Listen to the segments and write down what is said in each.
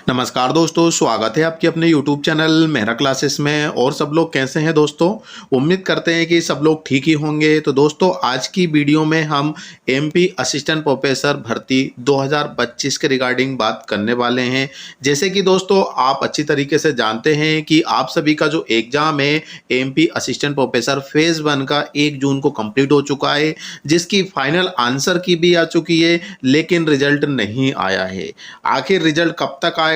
नमस्कार दोस्तों, स्वागत है आपके अपने YouTube चैनल मेहरा क्लासेस में। और सब लोग कैसे हैं दोस्तों? उम्मीद करते हैं कि सब लोग ठीक ही होंगे। तो दोस्तों, आज की वीडियो में हम MP असिस्टेंट प्रोफेसर भर्ती 2025 के रिगार्डिंग बात करने वाले हैं। जैसे कि दोस्तों, आप अच्छी तरीके से जानते हैं कि आप सभी का जो एग्ज़ाम है MP असिस्टेंट प्रोफेसर फेज़ 1 का 1 जून को कंप्लीट हो चुका है, जिसकी फाइनल आंसर की भी आ चुकी है, लेकिन रिजल्ट नहीं आया है। आखिर रिजल्ट कब तक आएगा?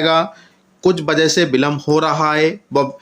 कुछ वजह से विलंब हो रहा है। वह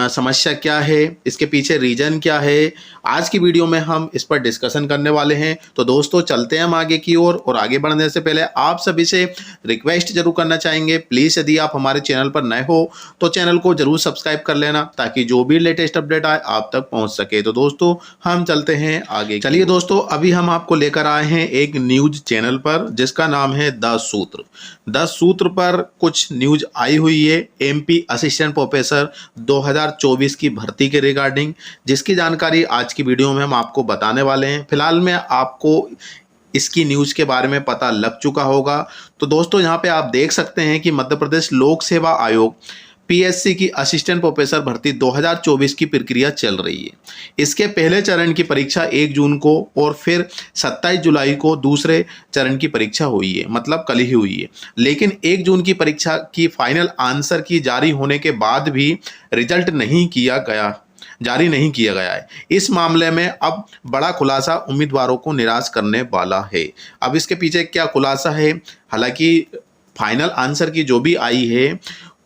समस्या क्या है, इसके पीछे रीजन क्या है, आज की वीडियो में हम इस पर डिस्कशन करने वाले हैं। तो दोस्तों, चलते हैं हम आगे की ओर। और आगे बढ़ने से पहले आप सभी से रिक्वेस्ट जरूर करना चाहेंगे, प्लीज़ यदि आप हमारे चैनल पर नए हो तो चैनल को जरूर सब्सक्राइब कर लेना, ताकि जो भी लेटेस्ट अपडेट आए आप तक पहुंच सके। तो दोस्तों, हम चलते हैं आगे। चलिए दोस्तों, अभी हम आपको लेकर आए हैं एक न्यूज चैनल पर, जिसका नाम है द सूत्र। द सूत्र पर कुछ न्यूज आई हुई है MP असिस्टेंट प्रोफेसर 2024 की भर्ती के रिगार्डिंग, जिसकी जानकारी आज की वीडियो में हम आपको बताने वाले हैं। फिलहाल में आपको इसकी न्यूज़ के बारे में पता लग चुका होगा। तो दोस्तों, यहाँ पे आप देख सकते हैं कि मध्य प्रदेश लोक सेवा आयोग PSC की असिस्टेंट प्रोफेसर भर्ती 2024 की प्रक्रिया चल रही है। इसके पहले चरण की परीक्षा 1 जून को और फिर 27 जुलाई को दूसरे चरण की परीक्षा हुई है, मतलब कल ही हुई है। लेकिन 1 जून की परीक्षा की फाइनल आंसर की जारी होने के बाद भी रिजल्ट जारी नहीं किया गया है। इस मामले में अब बड़ा खुलासा उम्मीदवारों को निराश करने वाला है। अब इसके पीछे क्या खुलासा है? हालांकि फाइनल आंसर की जो भी आई है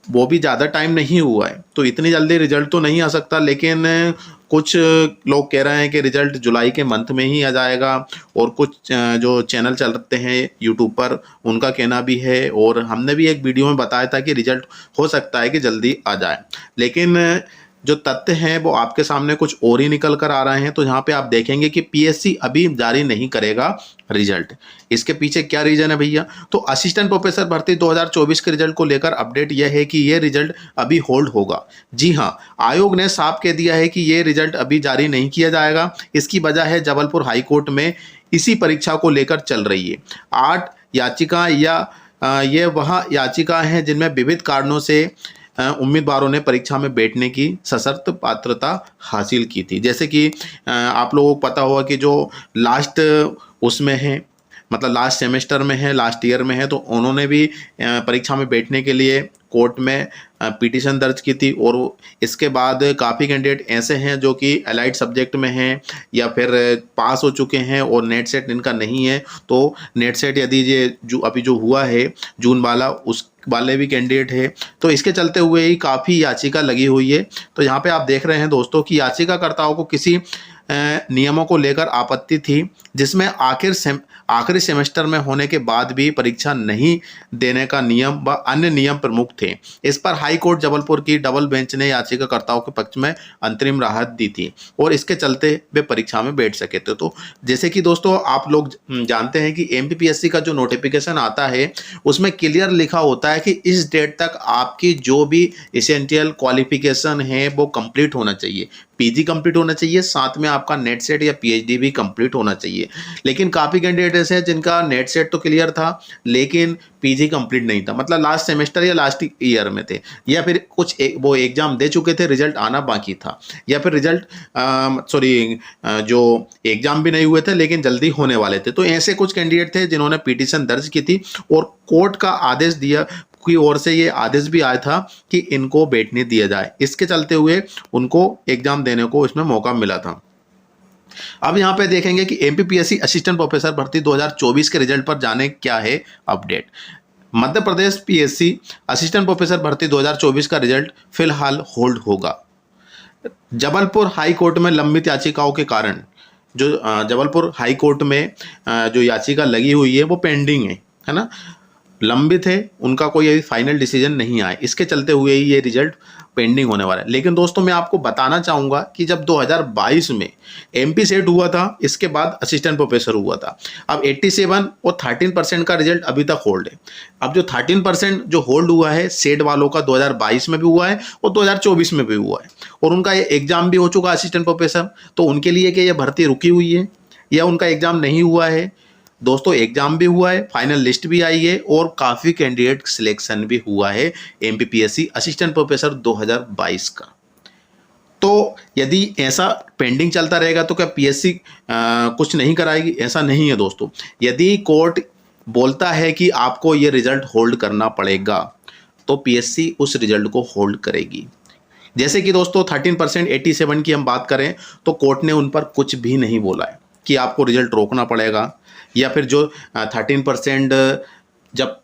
वो भी ज़्यादा टाइम नहीं हुआ है, तो इतनी जल्दी रिजल्ट तो नहीं आ सकता। लेकिन कुछ लोग कह रहे हैं कि रिजल्ट जुलाई के मंथ में ही आ जाएगा, और कुछ जो चैनल चलते हैं यूट्यूब पर उनका कहना भी है, और हमने भी एक वीडियो में बताया था कि रिजल्ट हो सकता है कि जल्दी आ जाए। लेकिन जो तथ्य हैं वो आपके सामने कुछ और ही निकल कर आ रहे हैं। तो यहाँ पे आप देखेंगे कि PSC अभी जारी नहीं करेगा रिजल्ट। इसके पीछे क्या रीजन है भैया? तो असिस्टेंट प्रोफेसर भर्ती 2024 के रिजल्ट को लेकर अपडेट यह है कि ये रिजल्ट अभी होल्ड होगा। जी हाँ, आयोग ने साफ कह दिया है कि ये रिजल्ट अभी जारी नहीं किया जाएगा। इसकी वजह है जबलपुर हाईकोर्ट में इसी परीक्षा को लेकर चल रही है 8 याचिका, या ये वह याचिका हैं जिनमें विविध कारणों से उम्मीदवारों ने परीक्षा में बैठने की सशर्त पात्रता हासिल की थी। जैसे कि आप लोगों को पता होगा कि जो लास्ट उसमें है, मतलब लास्ट सेमेस्टर में है, लास्ट ईयर में है, तो उन्होंने भी परीक्षा में बैठने के लिए कोर्ट में पिटीशन दर्ज की थी। और इसके बाद काफ़ी कैंडिडेट ऐसे हैं जो कि अलाइड सब्जेक्ट में हैं या फिर पास हो चुके हैं और नेट सेट इनका नहीं है। तो नेट सेट यदि ये जो अभी जो हुआ है जून वाला, उस वाले भी कैंडिडेट है, तो इसके चलते हुए ही काफ़ी याचिका लगी हुई है। तो यहाँ पे आप देख रहे हैं दोस्तों कि याचिकाकर्ताओं को किसी नियमों को लेकर आपत्ति थी, जिसमें आखिरी सेमेस्टर में होने के बाद भी परीक्षा नहीं देने का नियम व अन्य नियम प्रमुख थे। इस पर हाई कोर्ट जबलपुर की डबल बेंच ने याचिकाकर्ताओं के पक्ष में अंतरिम राहत दी थी, और इसके चलते वे परीक्षा में बैठ सके थे। तो जैसे कि दोस्तों, आप लोग जानते हैं कि MPPSC का जो नोटिफिकेशन आता है उसमें क्लियर लिखा होता है कि इस डेट तक आपकी जो भी एसेंशियल क्वालिफिकेशन है वो कंप्लीट होना चाहिए। PG कंप्लीट होना चाहिए, साथ में आपका नेट सेट या PhD भी कंप्लीट होना चाहिए। लेकिन काफ़ी कैंडिडेट ऐसे हैं जिनका नेट सेट तो क्लियर था लेकिन PG कंप्लीट नहीं था, मतलब लास्ट सेमेस्टर या लास्ट ईयर में थे, या फिर कुछ वो एग्जाम दे चुके थे, रिजल्ट आना बाकी था, या फिर जो एग्जाम भी नहीं हुए थे लेकिन जल्दी होने वाले थे। तो ऐसे कुछ कैंडिडेट थे जिन्होंने पिटीशन दर्ज की थी, और कोर्ट का आदेश दिया की ओर से ये आदेश भी आया था कि इनको बैठने दिया जाए। इसके चलते हुए उनको एग्जाम देने को इसमें मौका मिला था। अब यहाँ पे देखेंगे कि MPPSC असिस्टेंट प्रोफेसर भर्ती 2024 के रिजल्ट पर जाने क्या है update. Madhya Pradesh PSC assistant professor भर्ती 2024 का रिजल्ट फिलहाल होल्ड होगा। जबलपुर हाई कोर्ट में लंबित याचिकाओं के कारण जो जबलपुर हाई कोर्ट में जो याचिका लगी हुई है वो पेंडिंग है ना, लंबित है, उनका कोई अभी फाइनल डिसीजन नहीं आया। इसके चलते हुए ही ये रिजल्ट पेंडिंग होने वाला है। लेकिन दोस्तों, मैं आपको बताना चाहूँगा कि जब 2022 में MP सेट हुआ था, इसके बाद असिस्टेंट प्रोफेसर हुआ था। अब 87 और 13% का रिजल्ट अभी तक होल्ड है। अब जो 13% जो होल्ड हुआ है सेट वालों का 2022 में भी हुआ है और 2024 में भी हुआ है, और उनका ये एग्जाम भी हो चुका है असिस्टेंट प्रोफेसर। तो उनके लिए क्या ये भर्ती रुकी हुई है या उनका एग्जाम नहीं हुआ है? दोस्तों एग्जाम भी हुआ है, फाइनल लिस्ट भी आई है और काफ़ी कैंडिडेट सिलेक्शन भी हुआ है एमपीपीएससी असिस्टेंट प्रोफेसर 2022 का। तो यदि ऐसा पेंडिंग चलता रहेगा तो क्या पीएससी कुछ नहीं कराएगी? ऐसा नहीं है दोस्तों। यदि कोर्ट बोलता है कि आपको ये रिजल्ट होल्ड करना पड़ेगा तो पीएससी उस रिजल्ट को होल्ड करेगी। जैसे कि दोस्तों 13% 87 की हम बात करें तो कोर्ट ने उन पर कुछ भी नहीं बोला है कि आपको रिजल्ट रोकना पड़ेगा, या फिर जो 13% जब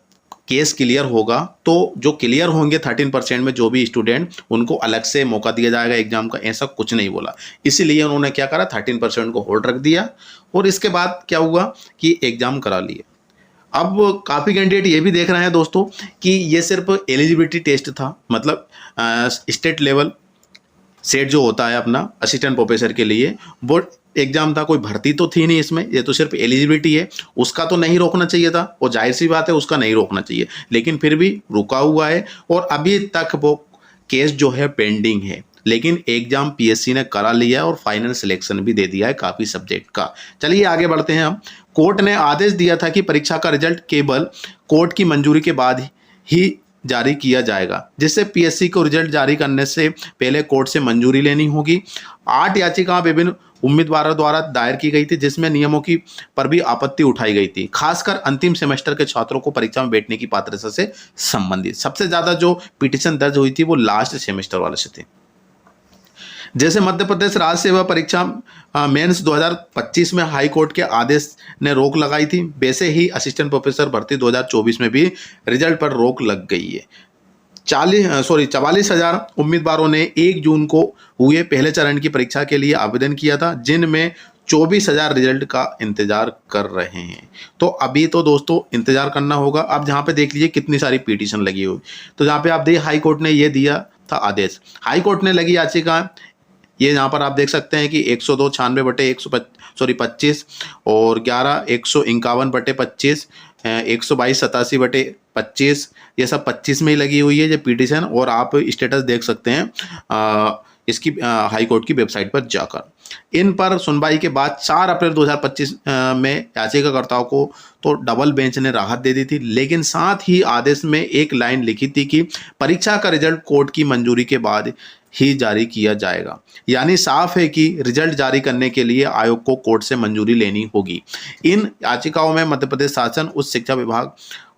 केस क्लियर होगा तो जो क्लियर होंगे 13% में जो भी स्टूडेंट, उनको अलग से मौका दिया जाएगा एग्जाम का, ऐसा कुछ नहीं बोला। इसीलिए उन्होंने क्या करा, 13% को होल्ड रख दिया और इसके बाद क्या हुआ कि एग्जाम करा लिए। अब काफ़ी कैंडिडेट ये भी देख रहे हैं दोस्तों कि ये सिर्फ एलिजिबिलिटी टेस्ट था, मतलब स्टेट लेवल सेट जो होता है अपना असिस्टेंट प्रोफेसर के लिए, वो एग्जाम था, कोई भर्ती तो थी नहीं इसमें, ये तो सिर्फ एलिजिबिलिटी है। उसका तो नहीं रोकना चाहिए था, और जाहिर सी बात है उसका नहीं रोकना चाहिए, लेकिन फिर भी रुका हुआ है और अभी तक वो केस जो है पेंडिंग है। लेकिन एग्जाम पीएससी ने करा लिया और फाइनल सिलेक्शन भी दे दिया है काफ़ी सब्जेक्ट का। चलिए आगे बढ़ते हैं हम। कोर्ट ने आदेश दिया था कि परीक्षा का रिजल्ट केवल कोर्ट की मंजूरी के बाद ही जारी किया जाएगा, जिससे पीएससी को रिजल्ट जारी करने से पहले कोर्ट से मंजूरी लेनी होगी। 8 याचिकाएं विभिन्न उम्मीदवारों द्वारा दायर की गई थी, जिसमें नियमों की पर भी आपत्ति उठाई गई थी, खासकर अंतिम सेमेस्टर के छात्रों को परीक्षा में बैठने की पात्रता से संबंधित। सबसे ज्यादा जो पिटीशन दर्ज हुई थी वो लास्ट सेमेस्टर वाले से थी। जैसे मध्य प्रदेश राज्य सेवा परीक्षा मेंस 2025 में हाई कोर्ट के आदेश ने रोक लगाई थी, वैसे ही असिस्टेंट प्रोफेसर भर्ती 2024 में भी रिजल्ट पर रोक लग गई है। 44,000 उम्मीदवारों ने 1 जून को हुए पहले चरण की परीक्षा के लिए आवेदन किया था, जिनमें 24,000 रिजल्ट का इंतजार कर रहे हैं। तो अभी तो दोस्तों इंतजार करना होगा। अब जहाँ पे देख लीजिए कितनी सारी पिटीशन लगी हुई, तो जहाँ पे आप देखिए हाई कोर्ट ने ये दिया था आदेश। हाई कोर्ट ने लगी याचिका ये यहाँ पर आप देख सकते हैं कि 102 96/25 और 11 151/25 122 87/25 ये सब 25 में ही लगी हुई है ये पिटीशन, और आप स्टेटस देख सकते हैं इसकी हाई कोर्ट की वेबसाइट पर जाकर। इन पर सुनवाई के बाद 4 अप्रैल 2025 में याचिकाकर्ताओं को तो डबल बेंच ने राहत दे दी थी, लेकिन साथ ही आदेश में एक लाइन लिखी थी कि परीक्षा का रिजल्ट कोर्ट की मंजूरी के बाद ही जारी किया जाएगा। यानी साफ है कि रिजल्ट जारी करने के लिए आयोग को कोर्ट से मंजूरी लेनी होगी। इन याचिकाओं में मध्य प्रदेश शासन, उच्च शिक्षा विभाग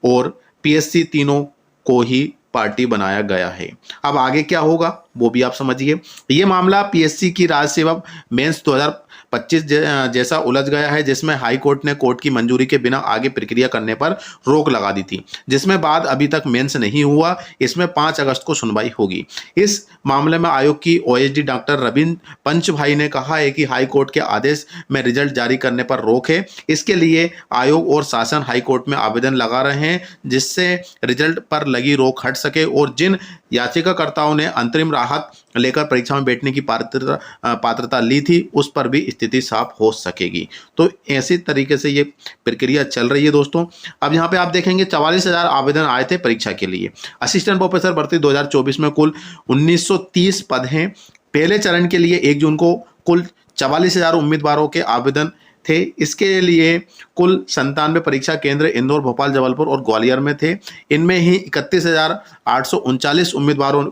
और पीएससी तीनों को ही पार्टी बनाया गया है। अब आगे क्या होगा वो भी आप समझिए। ये मामला पीएससी की राज्य सेवा मेंस 2025 जैसा उलझ गया है, जिसमें हाई कोर्ट ने कोर्ट की मंजूरी के बिना आगे प्रक्रिया करने पर रोक लगा दी थी, जिसमें बाद अभी तक मेंस नहीं हुआ। इसमें 5 अगस्त को सुनवाई होगी। इस मामले में आयोग की ओएसडी डॉक्टर रविंद्र पंचभाई ने कहा है कि हाई कोर्ट के आदेश में रिजल्ट जारी करने पर रोक है। इसके लिए आयोग और शासन हाई कोर्ट में आवेदन लगा रहे हैं, जिससे रिजल्ट पर लगी रोक हट सके और जिन याचिकाकर्ताओं ने अंतरिम राहत लेकर परीक्षा में बैठने की पात्रता ली थी उस पर भी स्थिति साफ हो सकेगी। तो ऐसी तरीके से ये प्रक्रिया चल रही है दोस्तों। अब यहाँ पे आप देखेंगे 44,000 आवेदन आए थे परीक्षा के लिए। असिस्टेंट प्रोफेसर भर्ती 2024 में कुल 1930 पद हैं। पहले चरण के लिए 1 जून को कुल 44,000 उम्मीदवारों के आवेदन थे। इसके लिए कुल 97 परीक्षा केंद्र इंदौर, भोपाल, जबलपुर और ग्वालियर में थे। इनमें ही 31,839 उम्मीदवारों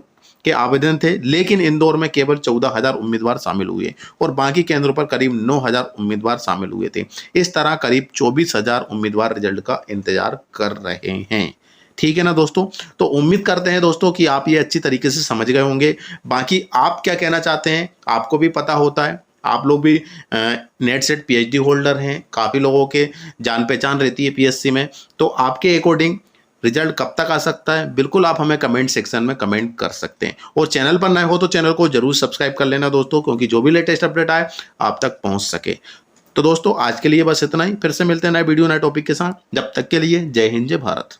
के आवेदन थे, लेकिन इंदौर में केवल 14,000 उम्मीदवार शामिल हुए और बाकी केंद्रों पर करीब 9,000 उम्मीदवार शामिल हुए थे। इस तरह करीब 24,000 उम्मीदवार रिजल्ट का इंतजार कर रहे हैं। ठीक है ना दोस्तों। तो उम्मीद करते हैं दोस्तों कि आप ये अच्छी तरीके से समझ गए होंगे। बाकी आप क्या कहना चाहते हैं आपको भी पता होता है, आप लोग भी नेट सेट पीएचडी होल्डर हैं, काफ़ी लोगों के जान पहचान रहती है पीएससी में। तो आपके अकॉर्डिंग रिजल्ट कब तक आ सकता है, बिल्कुल आप हमें कमेंट सेक्शन में कमेंट कर सकते हैं। और चैनल पर नए हो तो चैनल को जरूर सब्सक्राइब कर लेना दोस्तों, क्योंकि जो भी लेटेस्ट अपडेट आए आप तक पहुंच सके। तो दोस्तों आज के लिए बस इतना ही, फिर से मिलते हैं नए वीडियो नए टॉपिक के साथ। जब तक के लिए जय हिंद, जय भारत।